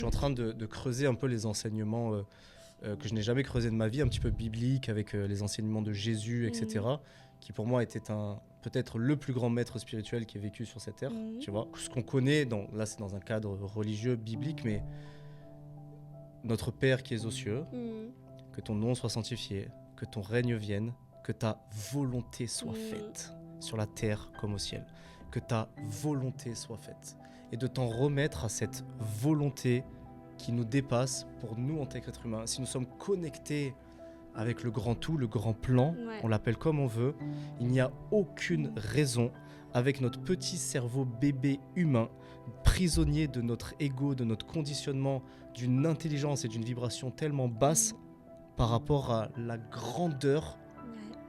Je suis en train de creuser un peu les enseignements que je n'ai jamais creusés de ma vie, un petit peu bibliques, avec les enseignements de Jésus, etc., qui pour moi était peut-être le plus grand maître spirituel qui ait vécu sur cette terre, tu vois. Ce qu'on connaît, là c'est dans un cadre religieux, biblique, mais notre Père qui es aux cieux, que ton nom soit sanctifié, que ton règne vienne, que ta volonté soit faite sur la terre comme au ciel, que ta volonté soit faite, et de t'en remettre à cette volonté qui nous dépasse pour nous en tant qu'être humain. Si nous sommes connectés avec le grand tout, le grand plan, on l'appelle comme on veut, il n'y a aucune raison, avec notre petit cerveau bébé humain, prisonnier de notre ego, de notre conditionnement, d'une intelligence et d'une vibration tellement basse par rapport à la grandeur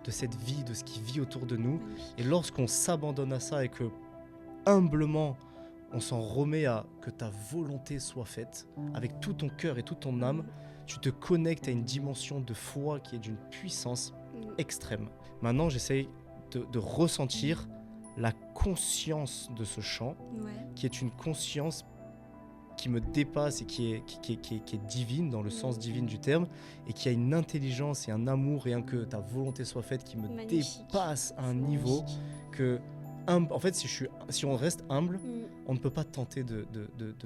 de cette vie, de ce qui vit autour de nous. Et lorsqu'on s'abandonne à ça et que humblement on s'en remet à que ta volonté soit faite avec tout ton cœur et toute ton âme, tu te connectes à une dimension de foi qui est d'une puissance extrême. Maintenant, j'essaye de ressentir la conscience de ce chant, qui est une conscience qui me dépasse et qui est divine, dans le sens divin du terme, et qui a une intelligence et un amour, rien que ta volonté soit faite, qui me dépasse à un niveau que... En fait, si on reste humble, on ne peut pas tenter de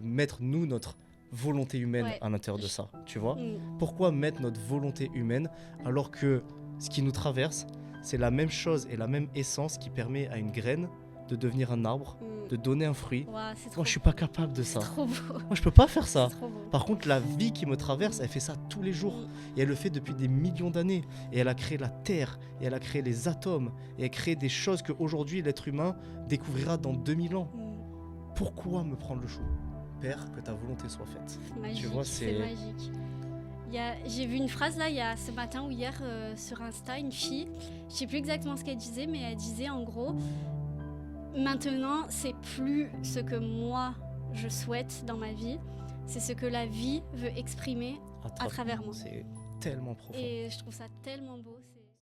mettre, nous, notre volonté humaine à l'intérieur de ça, tu vois. Pourquoi mettre notre volonté humaine alors que ce qui nous traverse, c'est la même chose et la même essence qui permet à une graine de devenir un arbre, de donner un fruit. Moi, je suis pas capable de ça. Trop beau. Moi, je peux pas faire ça. Par contre, la vie qui me traverse, elle fait ça tous les jours. Et elle le fait depuis des millions d'années. Et elle a créé la Terre, et elle a créé les atomes, et elle crée des choses qu'aujourd'hui, l'être humain découvrira dans 2000 ans. Pourquoi me prendre le chou ? Père, que ta volonté soit faite. Magique, tu vois, c'est magique. J'ai vu une phrase là, il y a ce matin ou hier sur Insta, une fille, je sais plus exactement ce qu'elle disait, mais elle disait en gros, maintenant c'est plus ce que moi je souhaite dans ma vie, c'est ce que la vie veut exprimer à travers moi. C'est tellement profond. Et je trouve ça tellement beau.